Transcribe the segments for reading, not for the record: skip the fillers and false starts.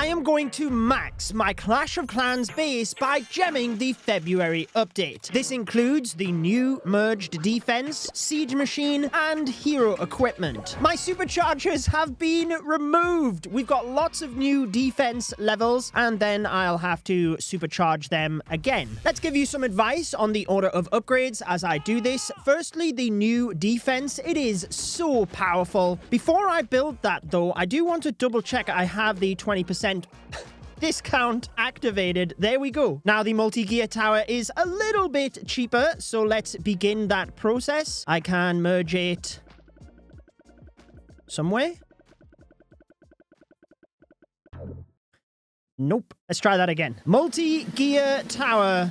am going to max my Clash of Clans base by gemming the February update. This includes the new merged defense, siege machine, and hero equipment. My superchargers have been removed. We've got lots of new defense levels, and then I'll have to supercharge them again. Let's give you some advice on the order of upgrades as I do this. Firstly, the new defense. It is so powerful. Before I build that, though, I do want to double check I have the 20% discount activated. There we go. Now the multi-gear tower is a little bit cheaper, so let's begin that process. I can merge it somewhere. Nope. Let's try that again. Multi-gear tower.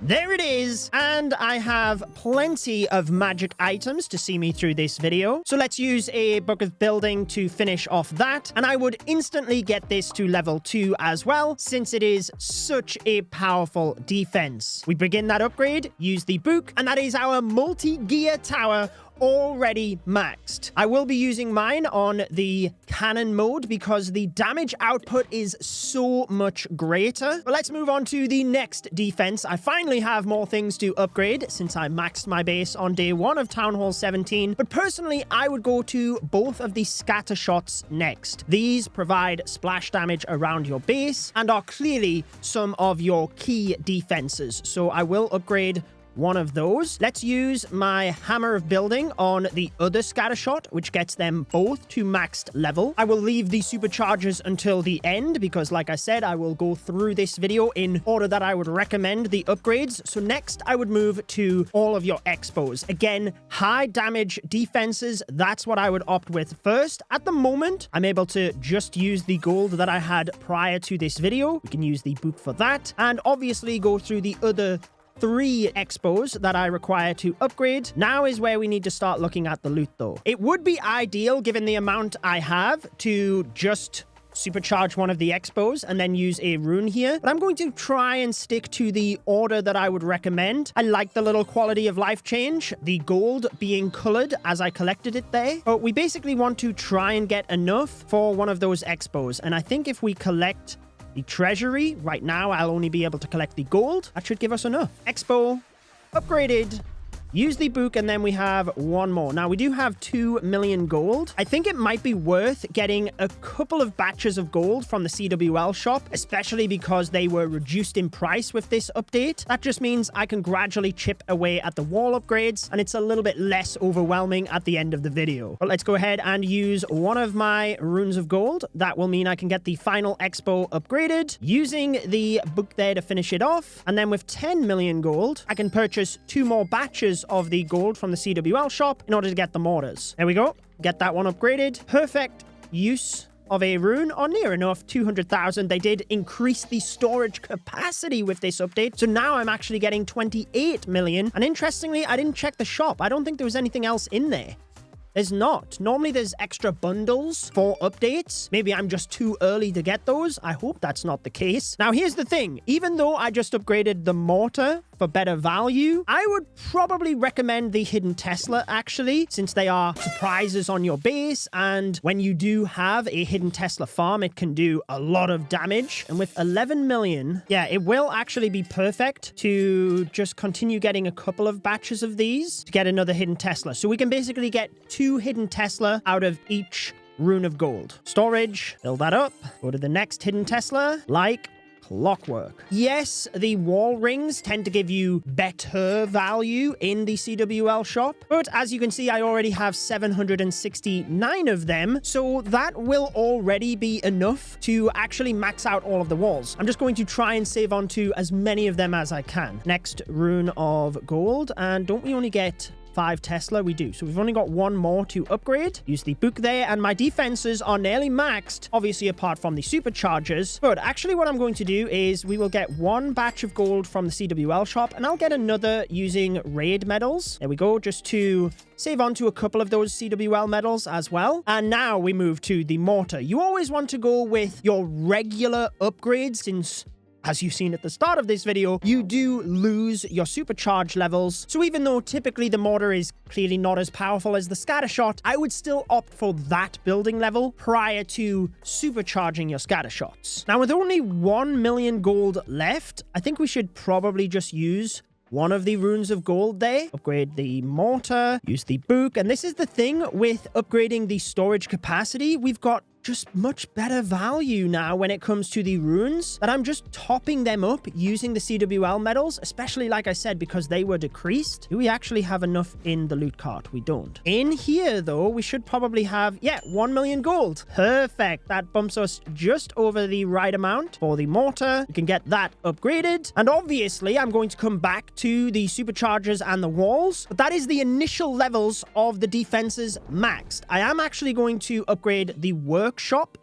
There it is, and I have plenty of magic items to see me through this video. So let's use a book of building to finish off that, and I would instantly get this to level 2 as well, since it is such a powerful defense. We begin that upgrade, use the book, and that is our multi-gear tower already maxed. I will be using mine on the cannon mode because the damage output is so much greater. But let's move on to the next defense. I finally have more things to upgrade since I maxed my base on day 1 of Town Hall 17. But personally, I would go to both of the scatter shots next. These provide splash damage around your base and are clearly some of your key defenses. So I will upgrade one of those. Let's use my hammer of building on the other scatter shot, which gets them both to maxed level. I will leave the superchargers until the end because, like I said, I will go through this video in order that I would recommend the upgrades. So next, I would move to all of your expos. Again, high damage defenses. That's what I would opt with first. At the moment, I'm able to just use the gold that I had prior to this video. We can use the book for that, and obviously go through the other 3 expos that I require to upgrade. Now is where we need to start looking at the loot, though. It would be ideal, given the amount I have, to just supercharge one of the expos and then use a rune here. But I'm going to try and stick to the order that I would recommend. I like the little quality of life change, the gold being colored as I collected it there. But we basically want to try and get enough for one of those expos. And I think if we collect the treasury, right now I'll only be able to collect the gold. That should give us enough. Expo upgraded. Use the book, and then we have one more. Now, we do have 2 million gold. I think it might be worth getting a couple of batches of gold from the CWL shop, especially because they were reduced in price with this update. That just means I can gradually chip away at the wall upgrades, and it's a little bit less overwhelming at the end of the video. But let's go ahead and use one of my runes of gold. That will mean I can get the final expo upgraded, using the book there to finish it off. And then with 10 million gold, I can purchase 2 more batches of the gold from the CWL shop in order to get the mortars. There we go. Get that one upgraded. Perfect use of a rune, or near enough. 200,000. They did increase the storage capacity with this update, so now I'm actually getting 28 million. And interestingly, I didn't check the shop. I don't think there was anything else in there. There's not. Normally there's extra bundles for updates. Maybe I'm just too early to get those. I hope that's not the case. Now here's the thing. Even though I just upgraded the mortar for better value, I would probably recommend the hidden Tesla, actually, since they are surprises on your base. And when you do have a hidden Tesla farm, it can do a lot of damage. And with 11 million, yeah, it will actually be perfect to just continue getting a couple of batches of these to get another hidden Tesla. So we can basically get 2 hidden Tesla out of each rune of gold. Storage, fill that up. Go to the next hidden Tesla, like clockwork. Yes, the wall rings tend to give you better value in the CWL shop, but as you can see, I already have 769 of them, so that will already be enough to actually max out all of the walls. I'm just going to try and save on to as many of them as I can. Next rune of gold, and don't we only get 5 Tesla? We do. So we've only got 1 more to upgrade. Use the book there, and my defenses are nearly maxed, obviously apart from the superchargers. But actually what I'm going to do is we will get 1 batch of gold from the CWL shop, and I'll get another using raid medals. There we go, just to save on to a couple of those CWL medals as well. And now we move to the mortar. You always want to go with your regular upgrades, since as you've seen at the start of this video, you do lose your supercharge levels. So even though typically the mortar is clearly not as powerful as the scattershot, I would still opt for that building level prior to supercharging your scattershots. Now, with only 1 million gold left, I think we should probably just use one of the runes of gold there. Upgrade the mortar, use the book. And this is the thing with upgrading the storage capacity. We've got just much better value now when it comes to the runes, that I'm just topping them up using the CWL medals, especially like I said, because they were decreased. Do we actually have enough in the loot cart? We don't. In here though, we should probably have, 1 million gold. Perfect. That bumps us just over the right amount for the mortar. We can get that upgraded. And obviously I'm going to come back to the superchargers and the walls, but that is the initial levels of the defenses maxed. I am actually going to upgrade the workshop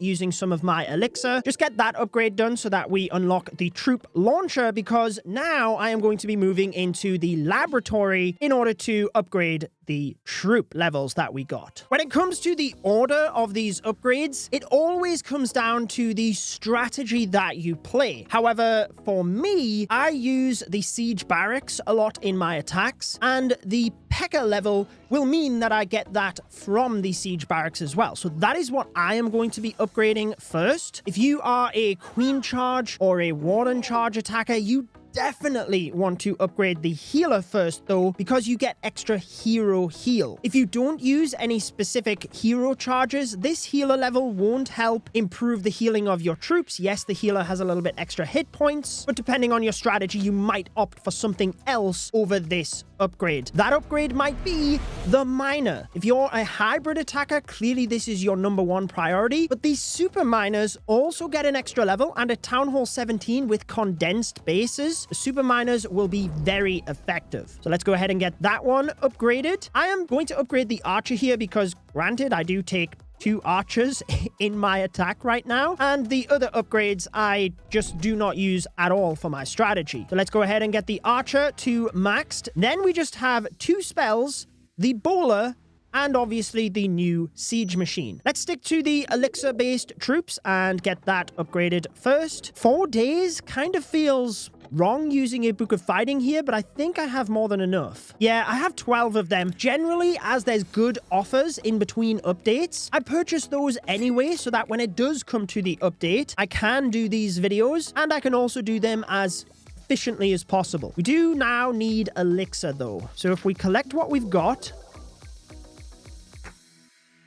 using some of my elixir. Just get that upgrade done so that we unlock the troop launcher, because now I am going to be moving into the laboratory in order to upgrade the troop levels that we got. When it comes to the order of these upgrades, it always comes down to the strategy that you play. However, for me, I use the siege barracks a lot in my attacks, and the P.E.K.K.A. level will mean that I get that from the siege barracks as well. So that is what I am going to be upgrading first. If you are a queen charge or a warden charge attacker, you definitely want to upgrade the healer first though, because you get extra hero heal. If you don't use any specific hero charges, this healer level won't help improve the healing of your troops. Yes, the healer has a little bit extra hit points, but depending on your strategy, you might opt for something else over this upgrade. That upgrade might be the miner. If you're a hybrid attacker, clearly this is your #1 priority, but these super miners also get an extra level, and at Town Hall 17 with condensed bases, the super miners will be very effective. So let's go ahead and get that one upgraded. I am going to upgrade the archer here because, granted, I do take 2 archers in my attack right now, and the other upgrades I just do not use at all for my strategy. So let's go ahead and get the archer to maxed. Then we just have 2 spells, the bowler, and obviously the new siege machine. Let's stick to the elixir-based troops and get that upgraded first. 4 days kind of feels wrong using a Book of Fighting here, but I think I have more than enough. Yeah, I have 12 of them. Generally, as there's good offers in between updates, I purchase those anyway so that when it does come to the update, I can do these videos, and I can also do them as efficiently as possible. We do now need elixir though. So if we collect what we've got,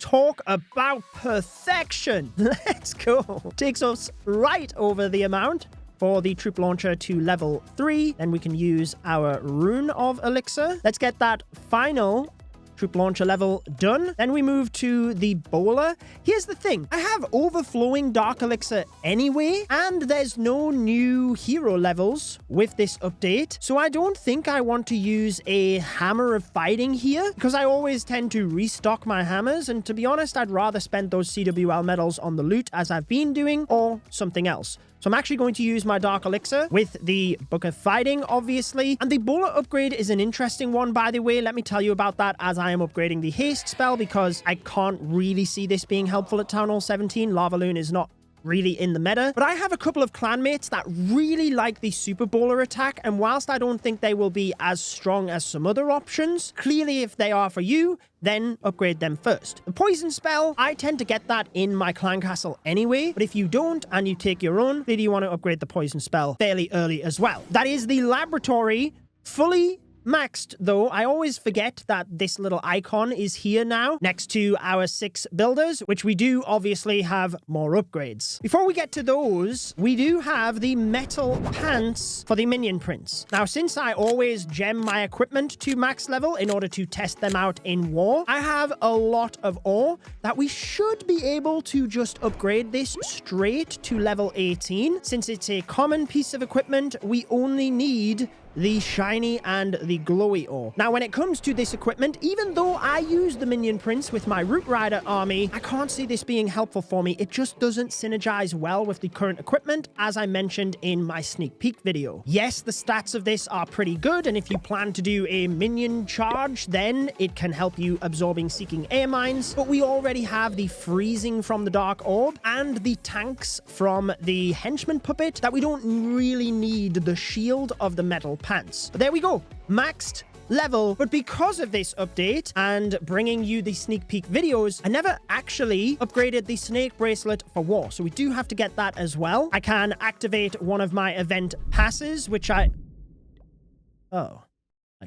talk about perfection. Let's go. Takes us right over the amount for the troop launcher to level 3. Then we can use our rune of elixir. Let's get that final troop launcher level done. Then we move to the bowler. Here's the thing. I have overflowing dark elixir anyway, and there's no new hero levels with this update. So I don't think I want to use a hammer of fighting here, because I always tend to restock my hammers. And to be honest, I'd rather spend those CWL medals on the loot as I've been doing, or something else. So I'm actually going to use my Dark Elixir with the Book of Fighting, obviously. And the Bowler upgrade is an interesting one, by the way. Let me tell you about that as I am upgrading the Haste spell, because I can't really see this being helpful at Town Hall 17. Lava Loon is not really in the meta, but I have a couple of clanmates that really like the Super Bowler attack, and whilst I don't think they will be as strong as some other options, clearly if they are for you, then upgrade them first. The Poison spell, I tend to get that in my clan castle anyway, but if you don't and you take your own, then you want to upgrade the Poison spell fairly early as well. That is the laboratory fully maxed, though. I always forget that this little icon is here now next to our 6 builders, which we do obviously have more upgrades. Before we get to those, we do have the metal pants for the minion prince. Now, since I always gem my equipment to max level in order to test them out in war, I have a lot of ore that we should be able to just upgrade this straight to level 18. Since it's a common piece of equipment, we only need the shiny and the glowy ore. Now, when it comes to this equipment, even though I use the minion prince with my root rider army, I can't see this being helpful for me. It just doesn't synergize well with the current equipment, as I mentioned in my sneak peek video. Yes, the stats of this are pretty good, and if you plan to do a minion charge, then it can help you absorbing seeking air mines, but we already have the freezing from the dark orb and the tanks from the henchman puppet that we don't really need the shield of the metal pants. But there we go, maxed level. But because of this update and bringing you the sneak peek videos, I never actually upgraded the snake bracelet for war, so we do have to get that as well. I can activate one of my event passes, which I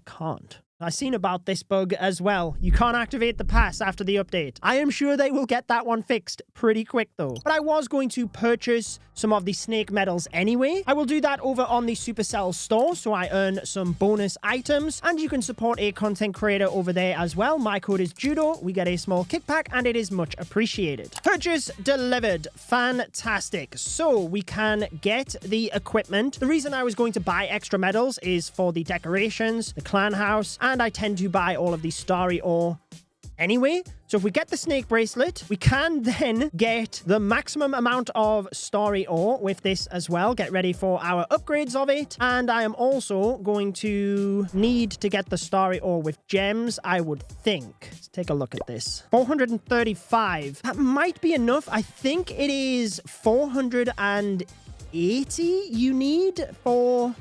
can't. I've seen about this bug as well. You can't activate the pass after the update. I am sure they will get that one fixed pretty quick though. But I was going to purchase some of the snake medals anyway. I will do that over on the Supercell store so I earn some bonus items, and you can support a content creator over there as well. My code is Judo. We get a small kickback and it is much appreciated. Purchase delivered. Fantastic. So we can get the equipment. The reason I was going to buy extra medals is for the decorations, the clan house, and I tend to buy all of the starry ore anyway. So if we get the snake bracelet, we can then get the maximum amount of starry ore with this as well. Get ready for our upgrades of it. And I am also going to need to get the starry ore with gems, I would think. Let's take a look at this. 435. That might be enough. I think it is 480 you need for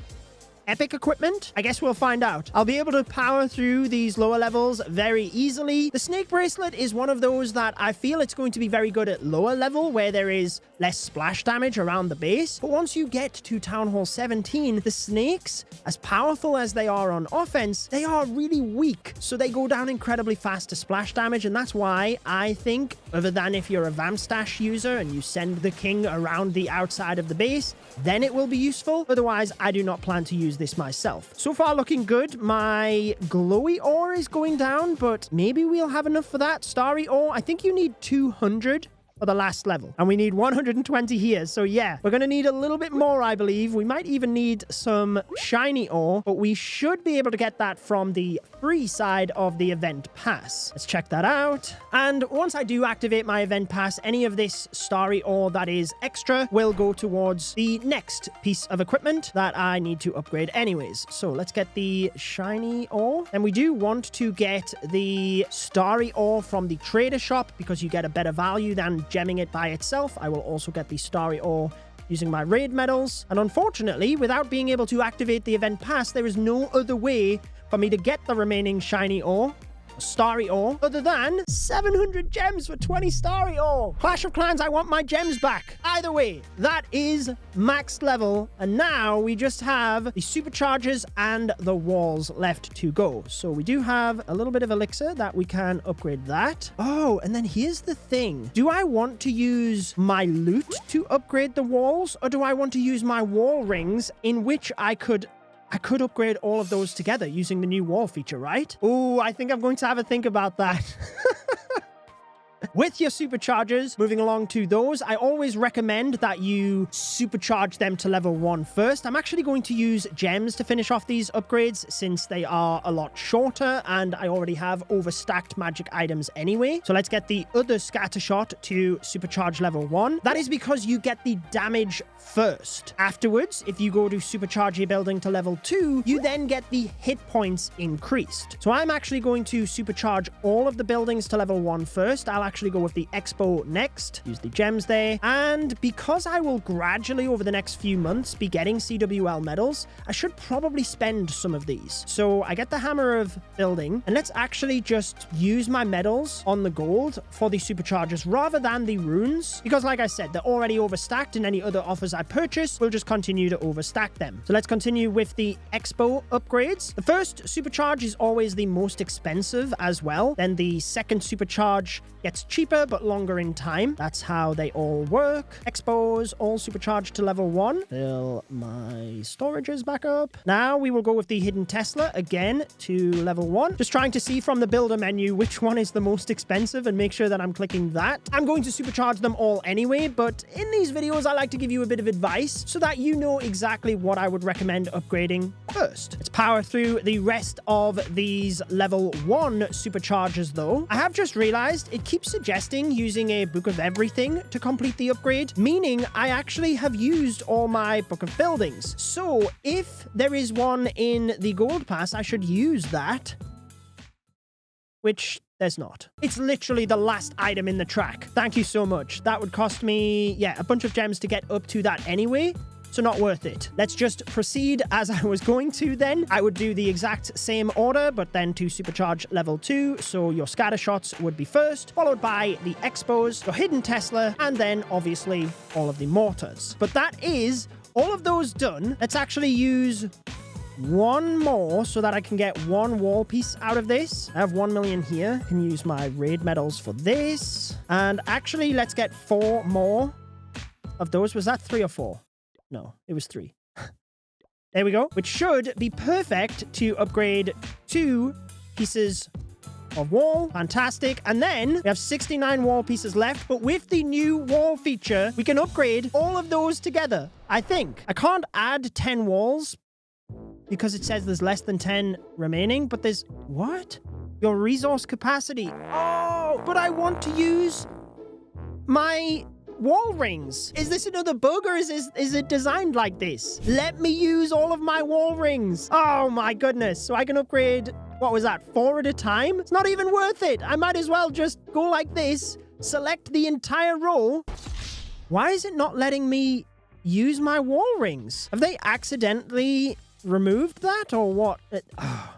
epic equipment. I guess we'll find out. I'll be able to power through these lower levels very easily. The snake bracelet is one of those that I feel it's going to be very good at lower level where there is less splash damage around the base. But once you get to Town Hall 17, the snakes, as powerful as they are on offense, they are really weak. So they go down incredibly fast to splash damage. And that's why I think, other than if you're a Vamstash user and you send the king around the outside of the base, then it will be useful. Otherwise, I do not plan to use this myself. So far looking good. My glowy ore is going down, but maybe we'll have enough for that. Starry ore, I think you need 200 for the last level, and we need 120 here. So yeah, we're going to need a little bit more, I believe. We might even need some shiny ore, but we should be able to get that from the free side of the event pass. Let's check that out. And once I do activate my event pass, any of this starry ore that is extra will go towards the next piece of equipment that I need to upgrade anyways. So let's get the shiny ore. And we do want to get the starry ore from the trader shop because you get a better value than gemming it by itself. I will also get the starry ore using my raid medals. And unfortunately, without being able to activate the event pass, there is no other way for me to get the remaining shiny ore, starry ore, other than 700 gems for 20 starry ore. Clash of Clans, I want my gems back. Either way, that is maxed level, and now we just have the superchargers and the walls left to go. So we do have a little bit of elixir that we can upgrade that. Oh, and then here's the thing. Do I want to use my loot to upgrade the walls, or do I want to use my wall rings, in which I could upgrade all of those together using the new wall feature, right? Oh, I think I'm going to have a think about that. With your superchargers, moving along to those, I always recommend that you supercharge them to level 1 first. I'm actually going to use gems to finish off these upgrades since they are a lot shorter and I already have overstacked magic items anyway. So let's get the other scatter shot to supercharge level 1. That is because you get the damage first. Afterwards, if you go to supercharge your building to level 2, you then get the hit points increased. So I'm actually going to supercharge all of the buildings to level 1 first. I'll actually go with the expo next. Use the gems there. And because I will gradually over the next few months be getting CWL medals, I should probably spend some of these. So I get the hammer of building, and let's actually just use my medals on the gold for the superchargers rather than the runes, because like I said, they're already overstacked and any other offers I purchase will just continue to overstack them. So let's continue with the expo upgrades. The first supercharge is always the most expensive as well. Then the second supercharge gets cheaper, but longer in time. That's how they all work. Expos, all supercharged to level 1. Fill my storages back up. Now we will go with the hidden Tesla again to level 1. Just trying to see from the builder menu which one is the most expensive and make sure that I'm clicking that. I'm going to supercharge them all anyway, but in these videos, I like to give you a bit of advice so that you know exactly what I would recommend upgrading first. Let's power through the rest of these level 1 superchargers though. I have just realized it keeps suggesting using a Book of Everything to complete the upgrade, meaning I actually have used all my Book of Buildings. So if there is one in the Gold Pass, I should use that, which there's not. It's literally the last item in the track. Thank you so much. That would cost me, yeah, a bunch of gems to get up to that anyway. So not worth it. Let's just proceed as I was going to then. I would do the exact same order, but then to supercharge level 2. So your scatter shots would be first, followed by the expos, your hidden Tesla, and then obviously all of the mortars. But that is all of those done. Let's actually use one more so that I can get one wall piece out of this. I have 1 million here. Can use my raid medals for this. And actually, let's get 4 more of those. Was that 3 or 4? No, it was 3. There we go. Which should be perfect to upgrade 2 pieces of wall. Fantastic. And then we have 69 wall pieces left. But with the new wall feature, we can upgrade all of those together, I think. I can't add 10 walls because it says there's less than 10 remaining. But there's... What? Your resource capacity. Oh, but I want to use my wall rings. Is this another bug or is it designed like this? Let me use all of my wall rings. Oh my goodness. So I can upgrade, what was that, 4 at a time? It's not even worth it. I might as well just go like this, select the entire row. Why is it not letting me use my wall rings? Have they accidentally removed that or what? Oh,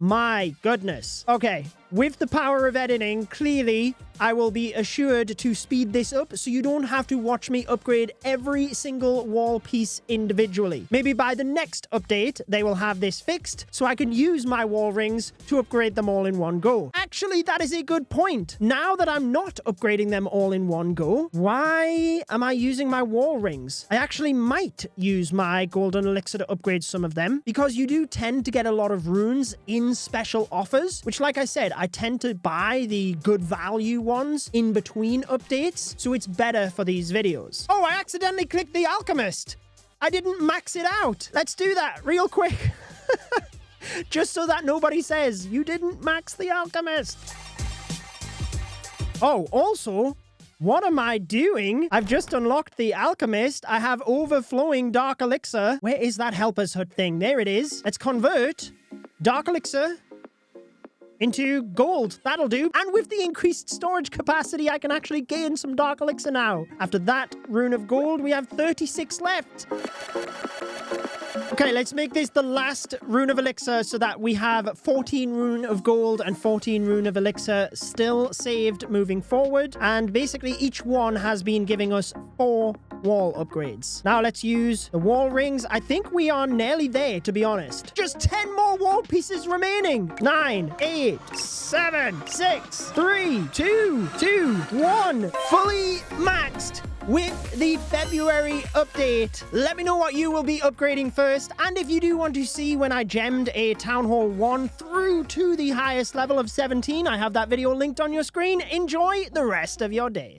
my goodness. Okay. With the power of editing, clearly, I will be assured to speed this up so you don't have to watch me upgrade every single wall piece individually. Maybe by the next update, they will have this fixed so I can use my wall rings to upgrade them all in one go. Actually, that is a good point. Now that I'm not upgrading them all in one go, why am I using my wall rings? I actually might use my golden elixir to upgrade some of them because you do tend to get a lot of runes in special offers, which, like I said, I tend to buy the good value ones in between updates, so it's better for these videos. Oh, I accidentally clicked the alchemist. I didn't max it out. Let's do that real quick. Just so that nobody says, you didn't max the alchemist. Oh, also, what am I doing? I've just unlocked the alchemist. I have overflowing dark elixir. Where is that helper's hut thing? There it is. Let's convert dark elixir into gold. That'll do. And with the increased storage capacity, I can actually gain some dark elixir now. After that rune of gold, we have 36 left. Okay, let's make this the last rune of elixir so that we have 14 rune of gold and 14 rune of elixir still saved moving forward. And basically each one has been giving us 4 wall upgrades. Now let's use the wall rings. I think we are nearly there, to be honest. Just 10 more wall pieces remaining. 9, 8, 7, 6, 3, 2, 1. Fully maxed with the February update. Let me know what you will be upgrading first. And if you do want to see when I gemmed a Town Hall 1 through to the highest level of 17, I have that video linked on your screen. Enjoy the rest of your day.